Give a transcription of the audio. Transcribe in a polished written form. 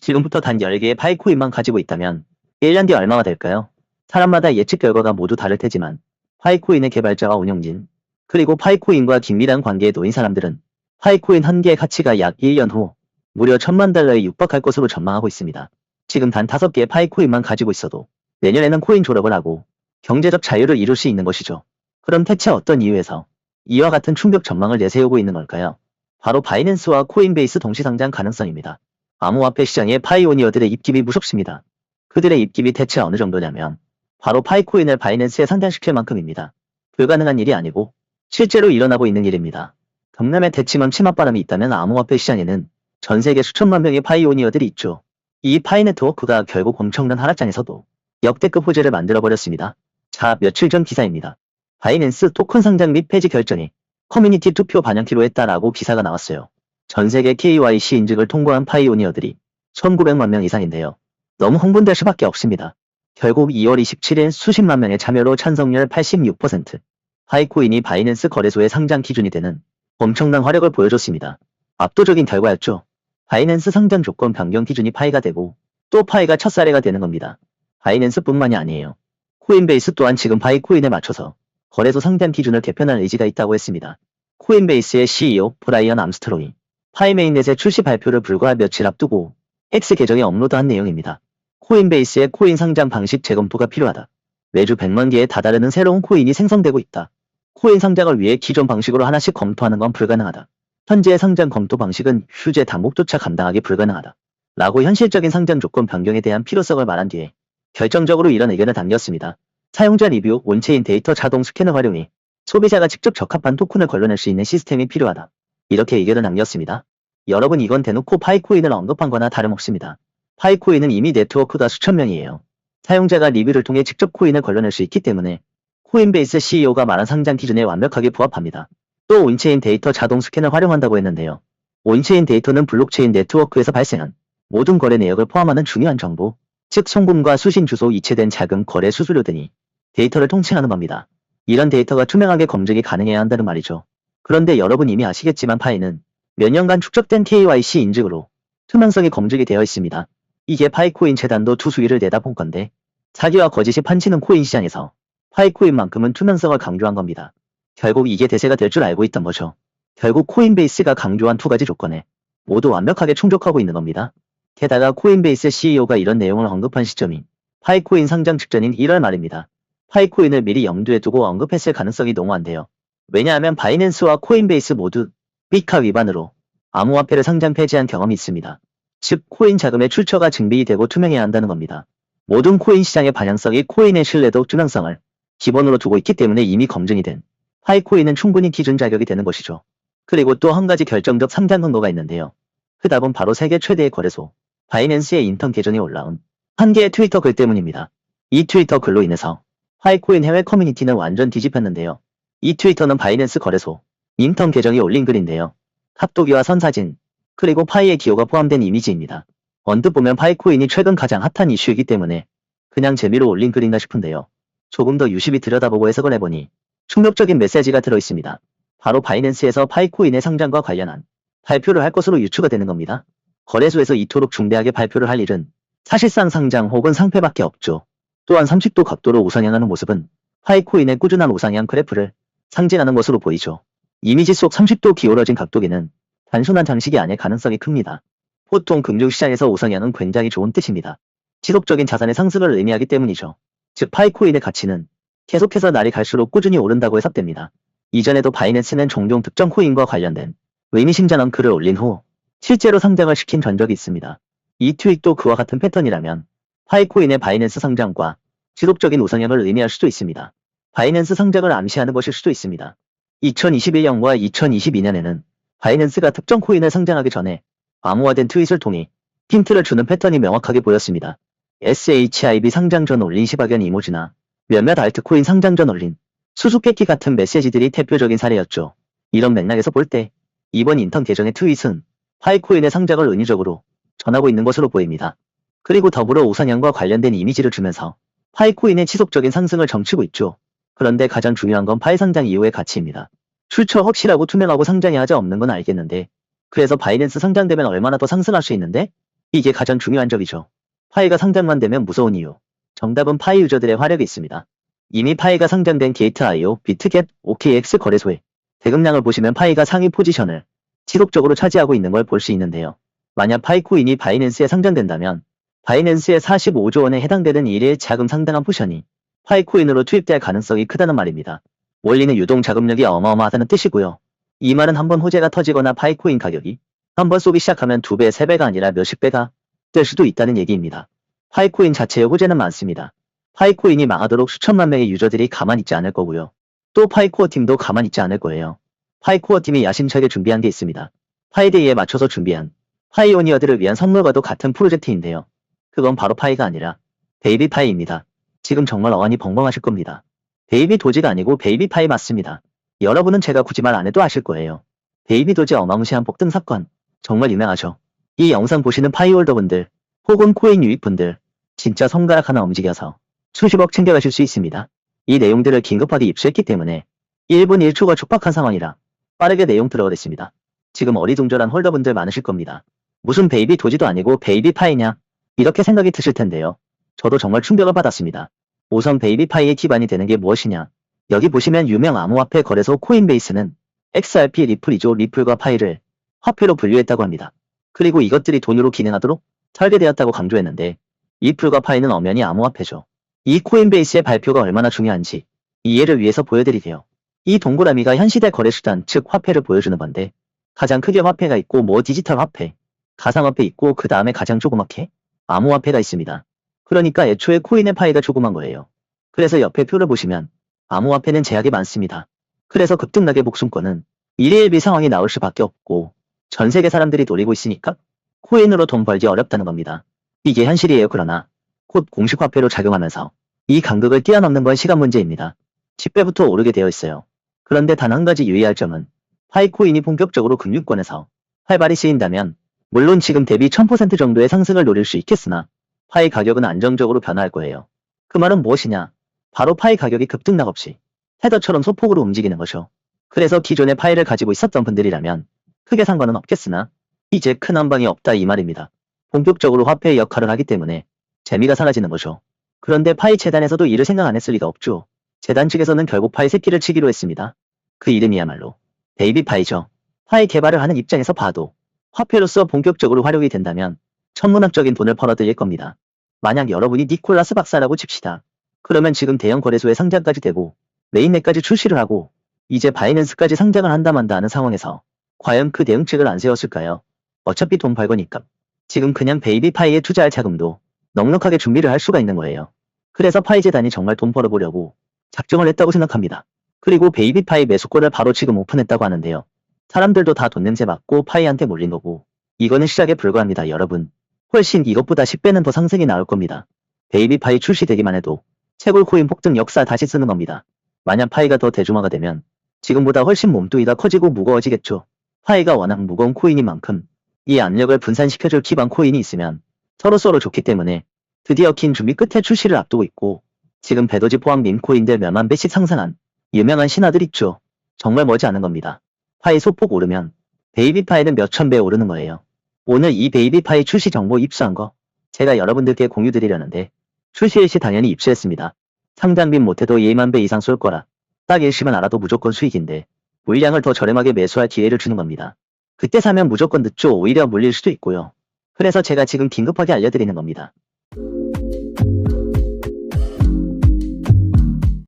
지금부터 단 10개의 파이코인만 가지고 있다면 1년 뒤 얼마가 될까요? 사람마다 예측 결과가 모두 다를 테지만 파이코인의 개발자와 운영진, 그리고 파이코인과 긴밀한 관계에 놓인 사람들은 파이코인 한 개의 가치가 약 1년 후 무려 $10,000,000에 육박할 것으로 전망하고 있습니다. 지금 단 5개의 파이코인만 가지고 있어도 내년에는 코인 졸업을 하고 경제적 자유를 이룰 수 있는 것이죠. 그럼 대체 어떤 이유에서 이와 같은 충격 전망을 내세우고 있는 걸까요? 바로 바이낸스와 코인베이스 동시 상장 가능성입니다. 암호화폐 시장의 파이오니어들의 입김이 무섭습니다. 그들의 입김이 대체 어느 정도냐면 바로 파이코인을 바이낸스에 상장시킬 만큼입니다. 불가능한 일이 아니고 실제로 일어나고 있는 일입니다. 경남의 대침원 치맛바람이 있다면 암호화폐 시장에는 전 세계 수천만 명의 파이오니어들이 있죠. 이 파이 네트워크가 결국 엄청난 하락장에서도 역대급 호재를 만들어버렸습니다. 자, 며칠 전 기사입니다. 바이낸스 토큰 상장 및 폐지 결정이 커뮤니티 투표 반영키로 했다라고 기사가 나왔어요. 전 세계 KYC 인증을 통과한 파이오니어들이 1900만 명 이상인데요. 너무 흥분될 수밖에 없습니다. 결국 2월 27일 수십만 명의 참여로 찬성률 86%, 파이코인이 바이낸스 거래소의 상장 기준이 되는 엄청난 화력을 보여줬습니다. 압도적인 결과였죠. 바이낸스 상장 조건 변경 기준이 파이가 되고 또 파이가 첫 사례가 되는 겁니다. 바이낸스뿐만이 아니에요. 코인베이스 또한 지금 파이코인에 맞춰서 거래소 상장 기준을 개편할 의지가 있다고 했습니다. 코인베이스의 CEO 브라이언 암스트롱이 파이메인넷의 출시 발표를 불과 며칠 앞두고 X 계정에 업로드한 내용입니다. 코인베이스의 코인 상장 방식 재검토가 필요하다. 매주 100만 개에 다다르는 새로운 코인이 생성되고 있다. 코인 상장을 위해 기존 방식으로 하나씩 검토하는 건 불가능하다. 현재의 상장 검토 방식은 휴재 단목조차 감당하기 불가능하다. 라고 현실적인 상장 조건 변경에 대한 필요성을 말한 뒤에 결정적으로 이런 의견을 남겼습니다. 사용자 리뷰, 온체인 데이터 자동 스캐너 활용이 소비자가 직접 적합한 토큰을 걸러낼 수 있는 시스템이 필요하다. 이렇게 의견을 남겼습니다. 여러분, 이건 대놓고 파이코인을 언급한 거나 다름없습니다. 파이코인은 이미 네트워크가 수천 명이에요. 사용자가 리뷰를 통해 직접 코인을 걸러낼 수 있기 때문에 코인베이스 CEO가 말한 상장 기준에 완벽하게 부합합니다. 또 온체인 데이터 자동 스캔을 활용한다고 했는데요. 온체인 데이터는 블록체인 네트워크에서 발생한 모든 거래 내역을 포함하는 중요한 정보, 즉 송금과 수신 주소, 이체된 자금, 거래 수수료 등이 데이터를 통칭하는 겁니다. 이런 데이터가 투명하게 검증이 가능해야 한다는 말이죠. 그런데 여러분 이미 아시겠지만 파이는 몇 년간 축적된 KYC 인증으로 투명성이 검증이 되어 있습니다. 이게 파이코인 재단도 투수위를 내다본 건데 사기와 거짓이 판치는 코인 시장에서 파이코인만큼은 투명성을 강조한 겁니다. 결국 이게 대세가 될 줄 알고 있던 거죠. 결국 코인베이스가 강조한 두 가지 조건에 모두 완벽하게 충족하고 있는 겁니다. 게다가 코인베이스 CEO가 이런 내용을 언급한 시점이 파이코인 상장 직전인 1월 말입니다. 파이코인을 미리 염두에 두고 언급했을 가능성이 농후한데요. 왜냐하면 바이낸스와 코인베이스 모두 피카 위반으로 암호화폐를 상장 폐지한 경험이 있습니다. 즉 코인 자금의 출처가 증빙되고 투명해야 한다는 겁니다. 모든 코인 시장의 방향성이 코인의 신뢰도, 투명성을 기본으로 두고 있기 때문에 이미 검증이 된 파이코인은 충분히 기준 자격이 되는 것이죠. 그리고 또 한 가지 결정적 상장 근거가 있는데요. 그 답은 바로 세계 최대의 거래소 바이낸스의 인턴 계정에 올라온 한 개의 트위터 글 때문입니다. 이 트위터 글로 인해서 파이코인 해외 커뮤니티는 완전 뒤집혔는데요. 이 트위터는 바이낸스 거래소 인턴 계정이 올린 글인데요. 핫도그와 선사진, 그리고 파이의 기호가 포함된 이미지입니다. 언뜻 보면 파이코인이 최근 가장 핫한 이슈이기 때문에 그냥 재미로 올린 글인가 싶은데요. 조금 더 유심히 들여다보고 해석을 해보니 충격적인 메시지가 들어있습니다. 바로 바이낸스에서 파이코인의 상장과 관련한 발표를 할 것으로 유추가 되는 겁니다. 거래소에서 이토록 중대하게 발표를 할 일은 사실상 상장 혹은 상패밖에 없죠. 또한 30도 각도로 우상향하는 모습은 파이코인의 꾸준한 우상향 그래프를 상징하는 것으로 보이죠. 이미지 속 30도 기울어진 각도기는 단순한 장식이 아닐 가능성이 큽니다. 보통 금융시장에서 우상향은 굉장히 좋은 뜻입니다. 지속적인 자산의 상승을 의미하기 때문이죠. 즉 파이코인의 가치는 계속해서 날이 갈수록 꾸준히 오른다고 해석됩니다. 이전에도 바이낸스는 종종 특정 코인과 관련된 의미심장한 글을 올린 후 실제로 상장을 시킨 전적이 있습니다. 이 트윗도 그와 같은 패턴이라면 파이코인의 바이낸스 상장과 지속적인 우상향을 의미할 수도 있습니다. 바이낸스 상장을 암시하는 것일 수도 있습니다. 2021년과 2022년에는 바이낸스가 특정 코인을 상장하기 전에 암호화된 트윗을 통해 힌트를 주는 패턴이 명확하게 보였습니다. SHIB 상장 전 올린 시바견 이모지나 몇몇 알트코인 상장 전 올린 수수께끼 같은 메시지들이 대표적인 사례였죠. 이런 맥락에서 볼 때 이번 인턴 계정의 트윗은 파이코인의 상장을 은유적으로 전하고 있는 것으로 보입니다. 그리고 더불어 우상향과 관련된 이미지를 주면서 파이코인의 지속적인 상승을 점치고 있죠. 그런데 가장 중요한 건 파이 상장 이후의 가치입니다. 출처 확실하고 투명하고 상장이 하자 없는 건 알겠는데 그래서 바이낸스 상장되면 얼마나 더 상승할 수 있는데? 이게 가장 중요한 점이죠. 파이가 상장만 되면 무서운 이유. 정답은 파이 유저들의 화력이 있습니다. 이미 파이가 상장된 게이트.io, 비트겟, OKX 거래소의 대금량을 보시면 파이가 상위 포지션을 지속적으로 차지하고 있는 걸 볼 수 있는데요. 만약 파이 코인이 바이낸스에 상장된다면 바이낸스의 45조 원에 해당되는 일일 자금 상당한 포션이 파이 코인으로 투입될 가능성이 크다는 말입니다. 원리는 유동 자금력이 어마어마하다는 뜻이고요. 이 말은 한번 호재가 터지거나 파이 코인 가격이 한번 쏘기 시작하면 2배, 3배가 아니라 몇십 배가 될 수도 있다는 얘기입니다. 파이 코인 자체의 호재는 많습니다. 파이 코인이 망하도록 수천만 명의 유저들이 가만히 있지 않을 거고요. 또 파이 코어 팀도 가만히 있지 않을 거예요. 파이 코어 팀이 야심차게 준비한 게 있습니다. 파이데이에 맞춰서 준비한 파이오니어들을 위한 선물과도 같은 프로젝트인데요. 그건 바로 파이가 아니라 베이비 파이입니다. 지금 정말 어안이 벙벙하실 겁니다. 베이비 도지가 아니고 베이비 파이 맞습니다. 여러분은 제가 굳이 말 안 해도 아실 거예요. 베이비 도지 어마무시한 폭등 사건 정말 유명하죠. 이 영상 보시는 파이홀더분들 혹은 코인 유입분들 진짜 손가락 하나 움직여서 수십억 챙겨가실 수 있습니다. 이 내용들을 긴급하게 입수했기 때문에 1분 1초가 촉박한 상황이라 빠르게 내용 들어가겠습니다. 지금 어리둥절한 홀더분들 많으실 겁니다. 무슨 베이비 도지도 아니고 베이비 파이냐 이렇게 생각이 드실 텐데요. 저도 정말 충격을 받았습니다. 우선 베이비 파이의 기반이 되는 게 무엇이냐. 여기 보시면 유명 암호화폐 거래소 코인베이스는 XRP 리플이죠. 리플과 파이를 화폐로 분류했다고 합니다. 그리고 이것들이 돈으로 기능하도록 설계되었다고 강조했는데 리플과 파이는 엄연히 암호화폐죠. 이 코인베이스의 발표가 얼마나 중요한지 이해를 위해서 보여드리게요. 이 동그라미가 현 시대 거래수단 즉 화폐를 보여주는 건데 가장 크게 화폐가 있고 디지털 화폐, 가상화폐 있고 그 다음에 가장 조그맣게 암호화폐가 있습니다. 그러니까 애초에 코인의 파이가 조그만 거예요. 그래서 옆에 표를 보시면 암호화폐는 제약이 많습니다. 그래서 급등락의 목숨권은 일희일비 상황이 나올 수밖에 없고 전 세계 사람들이 노리고 있으니까 코인으로 돈 벌기 어렵다는 겁니다. 이게 현실이에요. 그러나 곧 공식화폐로 작용하면서 이 간극을 뛰어넘는 건 시간 문제입니다. 10배부터 오르게 되어 있어요. 그런데 단 한 가지 유의할 점은 파이코인이 본격적으로 금융권에서 활발히 쓰인다면 물론 지금 대비 1000% 정도의 상승을 노릴 수 있겠으나 파이 가격은 안정적으로 변화할 거예요. 그 말은 무엇이냐? 바로 파이 가격이 급등락 없이 헤더처럼 소폭으로 움직이는 거죠. 그래서 기존에 파이를 가지고 있었던 분들이라면 크게 상관은 없겠으나 이제 큰 한방이 없다 이 말입니다. 본격적으로 화폐의 역할을 하기 때문에 재미가 사라지는 거죠. 그런데 파이 재단에서도 이를 생각 안 했을 리가 없죠. 재단 측에서는 결국 파이 새끼를 치기로 했습니다. 그 이름이야말로 베이비 파이죠. 파이 개발을 하는 입장에서 봐도 화폐로서 본격적으로 활용이 된다면 천문학적인 돈을 벌어들일 겁니다. 만약 여러분이 니콜라스 박사라고 칩시다. 그러면 지금 대형 거래소에 상장까지 되고 메인넷까지 출시를 하고 이제 바이낸스까지 상장을 한다 만다 하는 상황에서 과연 그 대응책을 안 세웠을까요? 어차피 돈 벌거니까. 지금 그냥 베이비 파이에 투자할 자금도 넉넉하게 준비를 할 수가 있는 거예요. 그래서 파이 재단이 정말 돈 벌어보려고 작정을 했다고 생각합니다. 그리고 베이비 파이 매수권을 바로 지금 오픈했다고 하는데요. 사람들도 다 돈 냄새 맡고 파이한테 몰린 거고 이거는 시작에 불과합니다. 여러분. 훨씬 이것보다 10배는 더 상승이 나올 겁니다. 베이비 파이 출시되기만 해도 채굴 코인 폭등 역사 다시 쓰는 겁니다. 만약 파이가 더 대중화가 되면 지금보다 훨씬 몸뚱이가 커지고 무거워지겠죠. 파이가 워낙 무거운 코인인 만큼 이 압력을 분산시켜줄 기반 코인이 있으면 서로 좋기 때문에 드디어 긴 준비 끝에 출시를 앞두고 있고 지금 배도지 포함 밈코인들 몇만 배씩 상승한 유명한 신화들 있죠. 정말 머지않은 겁니다. 파이 소폭 오르면 베이비 파이는 몇천 배 오르는 거예요. 오늘 이 베이비 파이 출시 정보 입수한 거 제가 여러분들께 공유드리려는데 출시일 시 당연히 입수했습니다. 상장빈 못해도 2만 배 이상 쏠 거라 딱 일시만 알아도 무조건 수익인데 물량을 더 저렴하게 매수할 기회를 주는 겁니다. 그때 사면 무조건 늦죠. 오히려 물릴 수도 있고요. 그래서 제가 지금 긴급하게 알려드리는 겁니다.